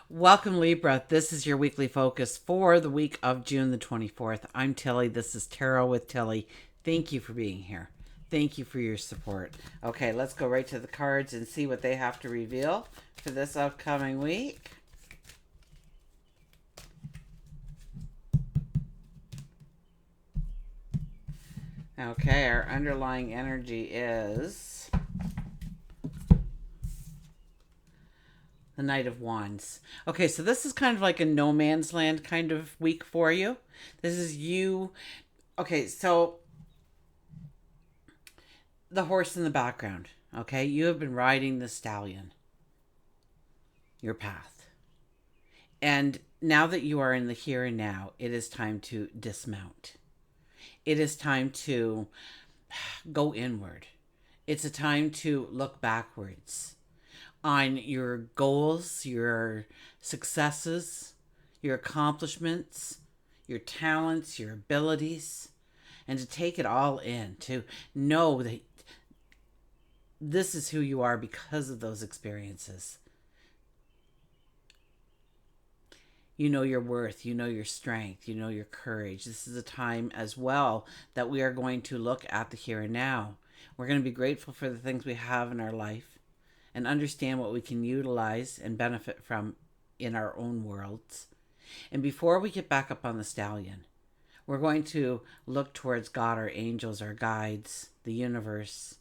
Welcome, Libra. This is your weekly focus for the week of June the 24th. I'm Tilly. This is Tarot with Tilly. Thank you for being here. Thank you for your support. Okay, let's go right to the cards and see what they have to reveal for this upcoming week. Okay, our underlying energy is the Knight of Wands. Okay, so this is kind of like a no man's land kind of week for you. This is you. Okay, so the horse in the background. Okay, you have been riding the stallion, your path. And now that you are in the here and now, it is time to dismount. It is time to go inward. It's a time to look backwards on your goals, your successes, your accomplishments, your talents, your abilities, and to take it all in, to know that this is who you are because of those experiences. You know your worth, you know your strength, you know your courage. This is a time as well that we are going to look at the here and now. We're going to be grateful for the things we have in our life and understand what we can utilize and benefit from in our own worlds. And before we get back up on the stallion, we're going to look towards God, our angels, our guides, the universe.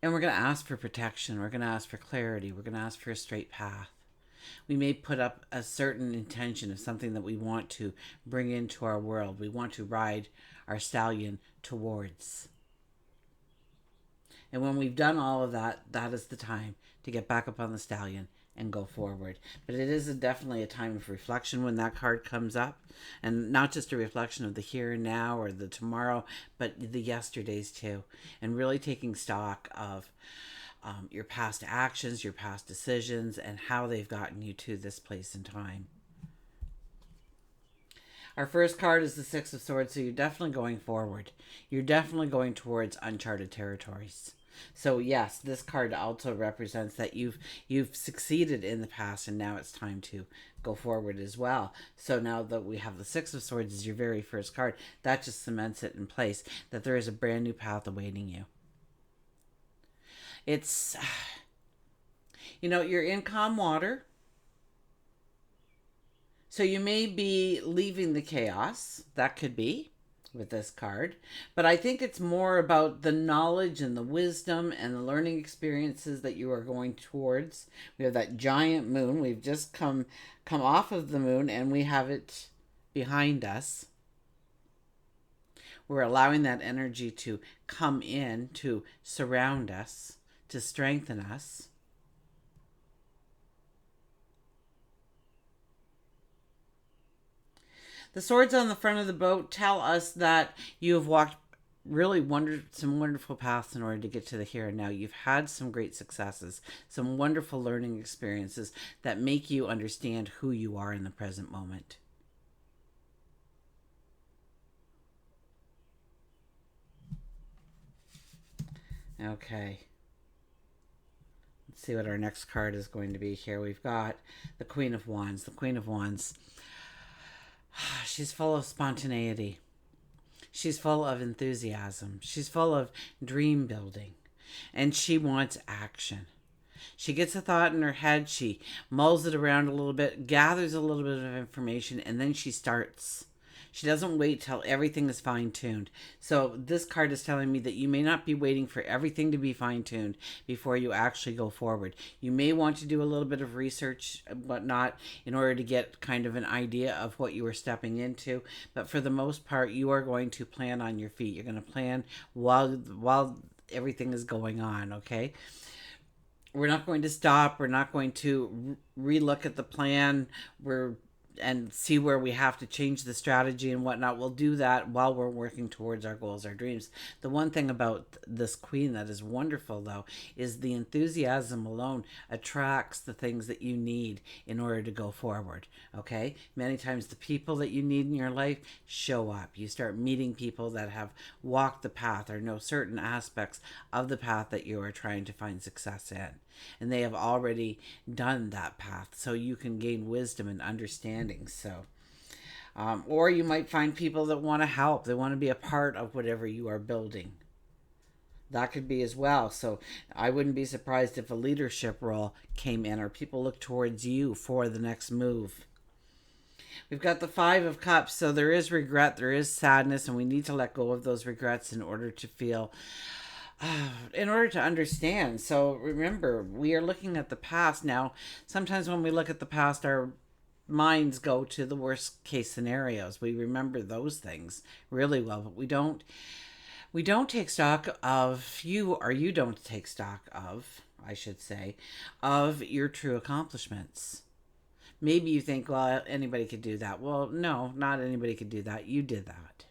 And we're going to ask for protection. We're going to ask for clarity. We're going to ask for a straight path. We may put up a certain intention of something that we want to bring into our world. We want to ride our stallion towards. And when we've done all of that, that is the time to get back up on the stallion and go forward. But it is definitely a time of reflection when that card comes up. And not just a reflection of the here and now or the tomorrow, but the yesterdays too. And really taking stock of your past actions, your past decisions, and how they've gotten you to this place in time. Our first card is the Six of Swords, so you're definitely going forward. You're definitely going towards uncharted territories. So yes, this card also represents that you've succeeded in the past, and now it's time to go forward as well. So now that we have the Six of Swords as your very first card, that just cements it in place that there is a brand new path awaiting you. It's you're in calm water. So you may be leaving the chaos. That could be with this card. But I think it's more about the knowledge and the wisdom and the learning experiences that you are going towards. We have that giant moon. We've just come off of the moon and we have it behind us. We're allowing that energy to come in, to surround us, to strengthen us. The swords on the front of the boat tell us that you have walked really some wonderful paths in order to get to the here and now. You've had some great successes, some wonderful learning experiences that make you understand who you are in the present moment. Okay. Let's see what our next card is going to be here. We've got the Queen of Wands. The Queen of Wands. She's full of spontaneity. She's full of enthusiasm. She's full of dream building. And she wants action. She gets a thought in her head. She mulls it around a little bit, gathers a little bit of information, and then she starts. She doesn't wait till everything is fine tuned. So this card is telling me that you may not be waiting for everything to be fine tuned before you actually go forward. You may want to do a little bit of research, whatnot, in order to get kind of an idea of what you are stepping into. But for the most part, you are going to plan on your feet. You're going to plan while everything is going on. Okay. We're not going to stop. We're not going to relook at the plan. We're and see where we have to change the strategy and whatnot. We'll do that while we're working towards our goals, our dreams. The one thing about this queen that is wonderful, though, is the enthusiasm alone attracts the things that you need in order to go forward. Okay? Many times the people that you need in your life show up. You start meeting people that have walked the path or know certain aspects of the path that you are trying to find success in. And they have already done that path, so you can gain wisdom and understanding. So or you might find people that want to help, they want to be a part of whatever you are building. That could be as well. So I wouldn't be surprised if a leadership role came in or people look towards you for the next move. We've got the Five of Cups, so there is regret, there is sadness, and we need to let go of those regrets in order to feel, in order to understand. So remember, we are looking at the past now. Sometimes when we look at the past, our minds go to the worst case scenarios. We remember those things really well, but we don't take stock of you, or you don't take stock of, I should say, of your true accomplishments. Maybe you think, well, anybody could do that. Well, no, not anybody could do that. You did that.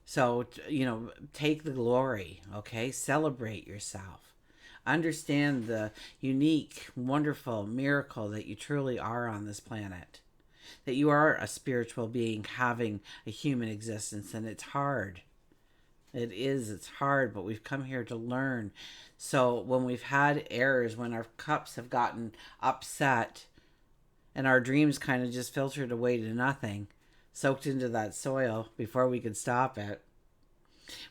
So, take the glory, okay? Celebrate yourself. Understand the unique, wonderful miracle that you truly are on this planet. That you are a spiritual being having a human existence, and it's hard. It's hard, but we've come here to learn. So when we've had errors, when our cups have gotten upset, and our dreams kind of just filtered away to nothing, soaked into that soil before we could stop it,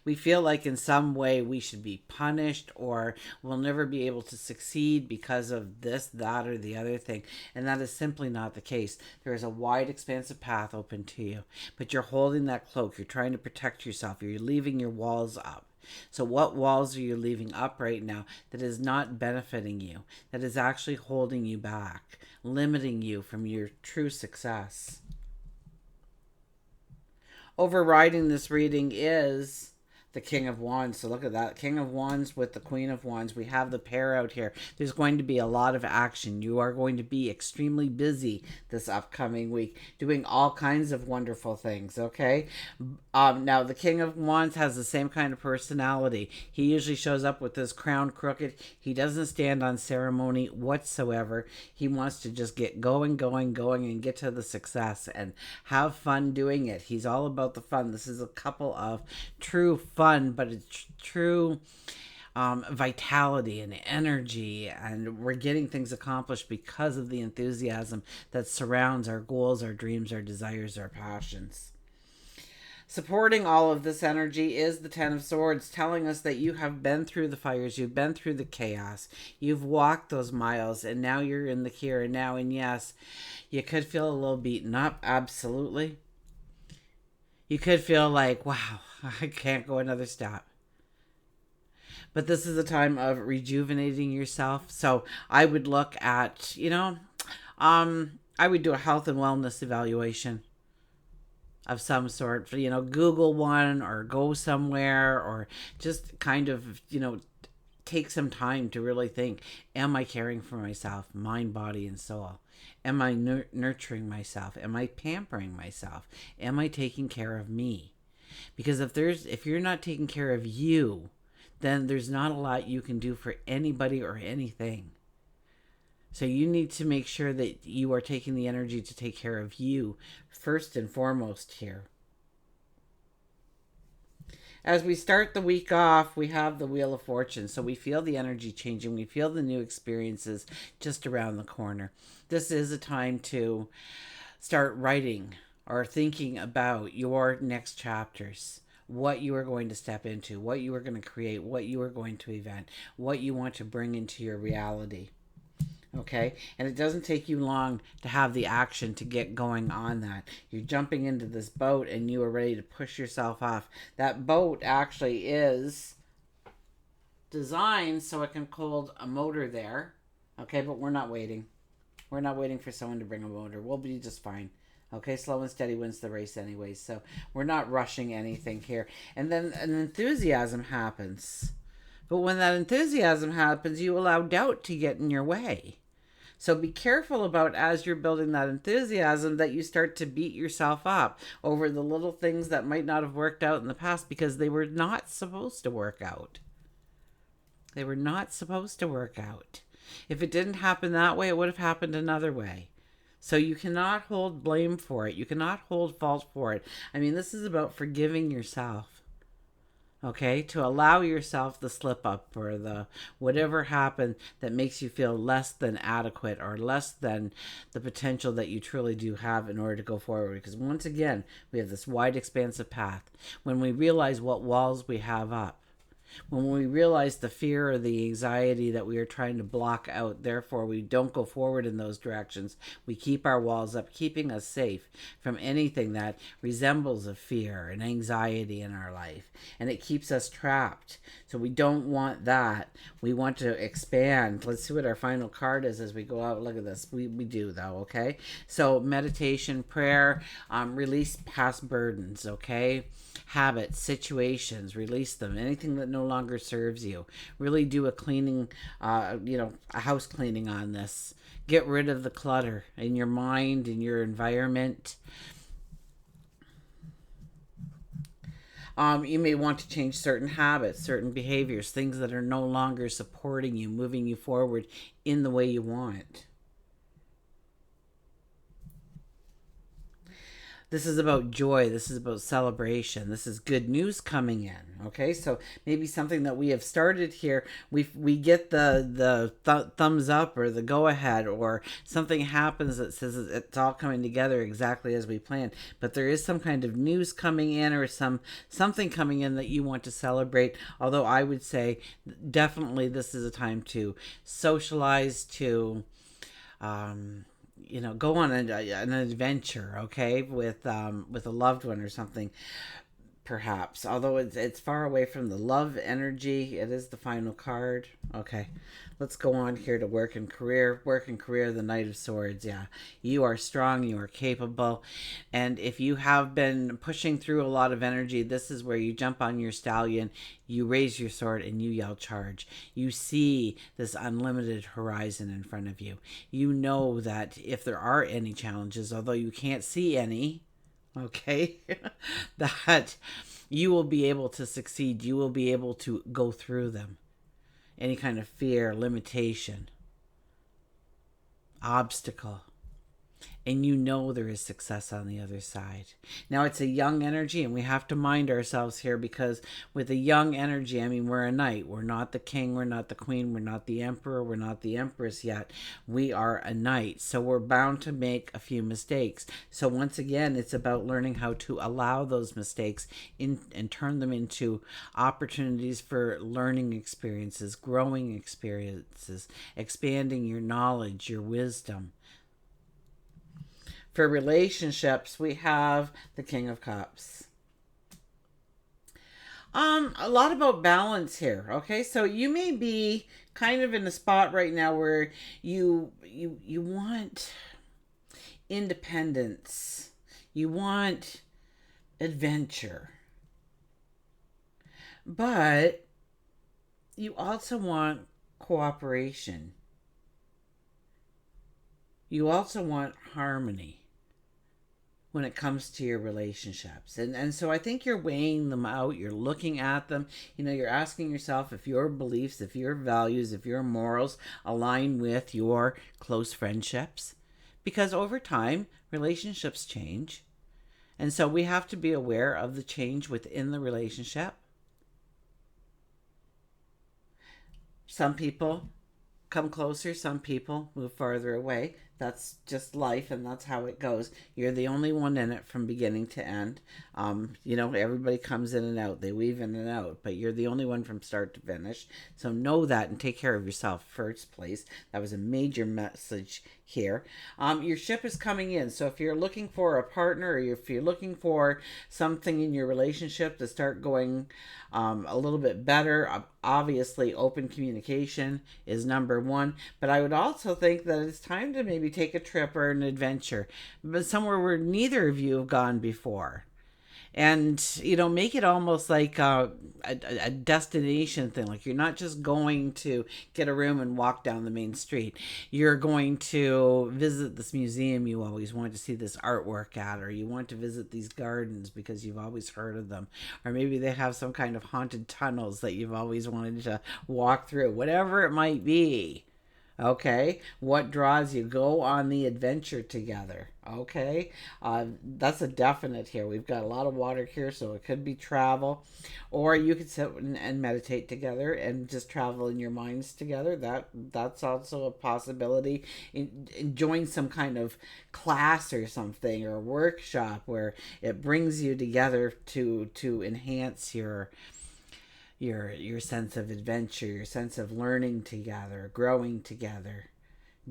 we feel like in some way we should be punished, or we'll never be able to succeed because of this, that, or the other thing. And that is simply not the case. There is a wide, expansive path open to you, but you're holding that cloak. You're trying to protect yourself. You're leaving your walls up. So what walls are you leaving up right now that is not benefiting you, that is actually holding you back, limiting you from your true success? Overriding this reading is the King of Wands. So look at that. King of Wands with the Queen of Wands. We have the pair out here. There's going to be a lot of action. You are going to be extremely busy this upcoming week doing all kinds of wonderful things, okay? Now, the King of Wands has the same kind of personality. He usually shows up with his crown crooked. He doesn't stand on ceremony whatsoever. He wants to just get going, and get to the success and have fun doing it. He's all about the fun. This is a couple of true fun, but it's true vitality and energy, and we're getting things accomplished because of the enthusiasm that surrounds our goals, our dreams, our desires, our passions. Supporting all of this energy is the Ten of Swords, telling us that you have been through the fires, you've been through the chaos, you've walked those miles, and now you're in the here and now. And yes, you could feel a little beaten up, absolutely. You could feel like, wow, I can't go another step. But this is a time of rejuvenating yourself. So I would look at, I would do a health and wellness evaluation of some sort. Google one or go somewhere, or just kind of, take some time to really think, am I caring for myself, mind, body, and soul? Am I nurturing myself? Am I pampering myself? Am I taking care of me? Because if you're not taking care of you, then there's not a lot you can do for anybody or anything. So you need to make sure that you are taking the energy to take care of you first and foremost here. As we start the week off, we have the Wheel of Fortune. So we feel the energy changing. We feel the new experiences just around the corner. This is a time to start writing or thinking about your next chapters. What you are going to step into, what you are going to create, what you are going to event, what you want to bring into your reality. Okay? And it doesn't take you long to have the action to get going on that. You're jumping into this boat and you are ready to push yourself off. That boat actually is designed so it can hold a motor there. Okay, but we're not waiting. We're not waiting for someone to bring a motor. We'll be just fine. Okay, slow and steady wins the race anyway. So we're not rushing anything here. And then an enthusiasm happens. But when that enthusiasm happens, you allow doubt to get in your way. So be careful about, as you're building that enthusiasm, that you start to beat yourself up over the little things that might not have worked out in the past, because they were not supposed to work out. They were not supposed to work out. If it didn't happen that way, it would have happened another way. So you cannot hold blame for it. You cannot hold fault for it. I mean, this is about forgiving yourself. Okay, to allow yourself the slip up or the whatever happened that makes you feel less than adequate or less than the potential that you truly do have in order to go forward. Because once again, we have this wide expansive path. When we realize what walls we have up, when we realize the fear or the anxiety that we are trying to block out, therefore we don't go forward in those directions. We keep our walls up, keeping us safe from anything that resembles a fear and anxiety in our life. And it keeps us trapped. So we don't want that. We want to expand. Let's see what our final card is as we go out. Look at this. We do, though, okay? So meditation, prayer, release past burdens, okay? Habits, situations, release them. Anything that no longer serves you. Really do a cleaning, a house cleaning on this. Get rid of the clutter in your mind, in your environment. You may want to change certain habits, certain behaviors, things that are no longer supporting you, moving you forward in the way you want. This is about joy. This is about celebration. This is good news coming in. Okay, so maybe something that we have started here, we get the thumbs up or the go ahead, or something happens that says it's all coming together exactly as we planned. But there is some kind of news coming in, or something coming in that you want to celebrate. Although I would say definitely this is a time to socialize, to go on an adventure, okay, with a loved one or something, perhaps. Although it's far away from the love energy, it is the final card. Okay, let's go on here to work and career. Work and career, the Knight of Swords. Yeah, you are strong, you are capable, and if you have been pushing through a lot of energy, this is where you jump on your stallion, you raise your sword, and you yell charge. You see this unlimited horizon in front of you. You know that if there are any challenges, although you can't see any, okay, that you will be able to succeed. You will be able to go through them. Any kind of fear, limitation, obstacle, and you know there is success on the other side. Now, it's a young energy, and we have to mind ourselves here, because with a young energy, I mean, we're a knight. We're not the king, we're not the queen, we're not the emperor, we're not the empress yet. We are a knight, so we're bound to make a few mistakes. So once again, it's about learning how to allow those mistakes and turn them into opportunities for learning experiences, growing experiences, expanding your knowledge, your wisdom. For relationships, we have the King of Cups. A lot about balance here. Okay, so you may be kind of in a spot right now where you want independence, you want adventure, but you also want cooperation. You also want harmony when it comes to your relationships. And so I think you're weighing them out, you're looking at them, you're asking yourself if your beliefs, if your values, if your morals align with your close friendships. Because over time, relationships change. And so we have to be aware of the change within the relationship. Some people come closer, some people move farther away. That's just life, and that's how it goes. You're the only one in it from beginning to end. Everybody comes in and out. They weave in and out, but you're the only one from start to finish. So know that and take care of yourself first, please. That was a major message here. Your ship is coming in. So if you're looking for a partner, or if you're looking for something in your relationship to start going a little bit better, obviously open communication is number one. But I would also think that it's time to maybe take a trip or an adventure, but somewhere where neither of you have gone before. And make it almost like a destination thing. Like, you're not just going to get a room and walk down the main street. You're going to visit this museum you always wanted to see this artwork at, or you want to visit these gardens because you've always heard of them, or maybe they have some kind of haunted tunnels that you've always wanted to walk through. Whatever it might be. Okay, what draws you? Go on the adventure together. Okay, that's a definite here. We've got a lot of water here, so it could be travel, or you could sit and meditate together and just travel in your minds together. That's also a possibility. Join some kind of class or something, or workshop where it brings you together to enhance your sense of adventure, your sense of learning together, growing together,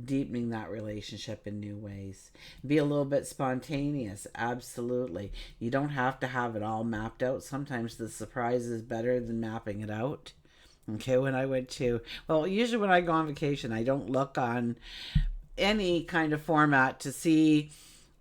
deepening that relationship in new ways. Be a little bit spontaneous, absolutely. You don't have to have it all mapped out. Sometimes the surprise is better than mapping it out. Okay, usually when I go on vacation, I don't look on any kind of format to see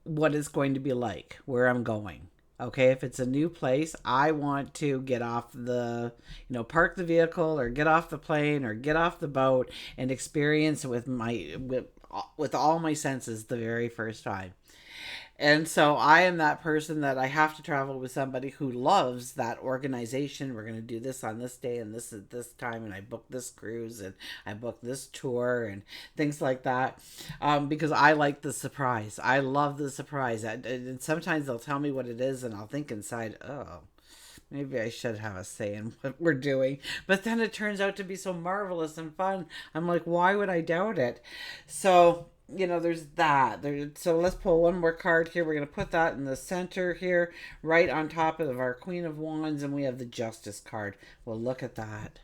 what it's going to be like, where I'm going. Okay, if it's a new place, I want to get off park the vehicle, or get off the plane, or get off the boat and experience it with all my senses the very first time. And so I am that person that I have to travel with somebody who loves that organization. We're going to do this on this day and this at this time, and I book this cruise and I book this tour and things like that, because I like the surprise. I love the surprise. And sometimes they'll tell me what it is, and I'll think inside, oh, maybe I should have a say in what we're doing. But then it turns out to be so marvelous and fun. I'm like, why would I doubt it? So, there's that. So let's pull one more card here. We're going to put that in the center here, right on top of our Queen of Wands, and we have the Justice card. Well, look at that.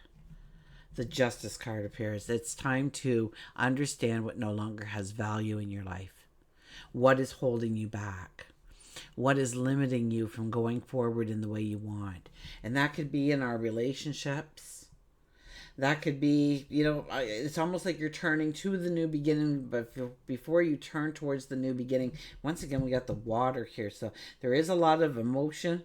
The Justice card appears. It's time to understand what no longer has value in your life. What is holding you back? What is limiting you from going forward in the way you want? And that could be in our relationships. That could be, it's almost like you're turning to the new beginning, but before you turn towards the new beginning, once again, we got the water here. So there is a lot of emotion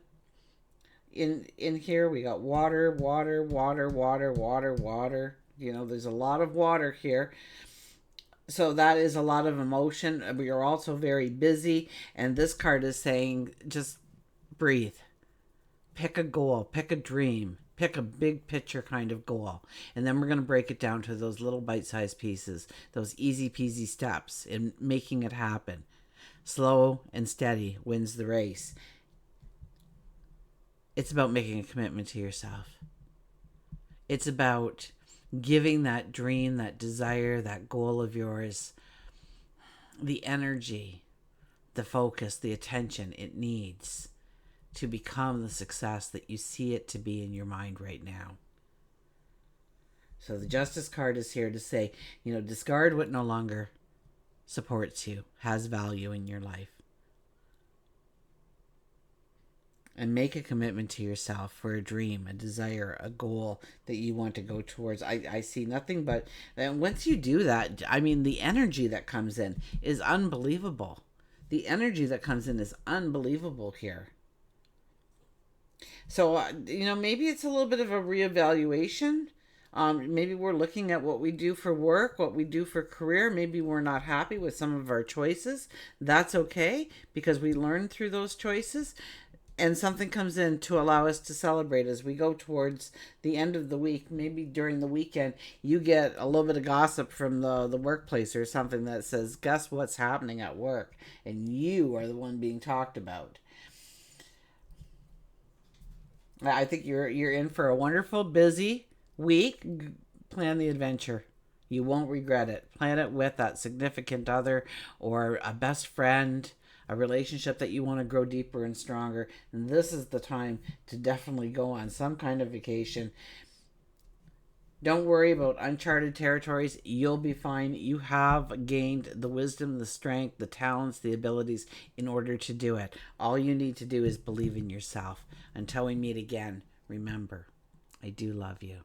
in here. We got water, water, water, water, water, water. There's a lot of water here. So that is a lot of emotion. We are also very busy. And this card is saying, just breathe. Pick a goal, pick a dream, pick a big picture kind of goal. And then we're going to break it down to those little bite-sized pieces, those easy peasy steps in making it happen. Slow and steady wins the race. It's about making a commitment to yourself. It's about giving that dream, that desire, that goal of yours the energy, the focus, the attention it needs to become the success that you see it to be in your mind right now. So the Justice card is here to say, discard what no longer supports you, has value in your life. And make a commitment to yourself for a dream, a desire, a goal that you want to go towards. I see nothing but, and once you do that, the energy that comes in is unbelievable. The energy that comes in is unbelievable here. So, maybe it's a little bit of a reevaluation. Maybe we're looking at what we do for work, what we do for career. Maybe we're not happy with some of our choices. That's okay, because we learn through those choices. And something comes in to allow us to celebrate as we go towards the end of the week. Maybe during the weekend, you get a little bit of gossip from the workplace or something that says, guess what's happening at work? And you are the one being talked about. I think you're in for a wonderful, busy week. Plan the adventure. You won't regret it. Plan it with that significant other or a best friend, a relationship that you want to grow deeper and stronger. And this is the time to definitely go on some kind of vacation. Don't worry about uncharted territories. You'll be fine. You have gained the wisdom, the strength, the talents, the abilities in order to do it. All you need to do is believe in yourself. Until we meet again, remember, I do love you.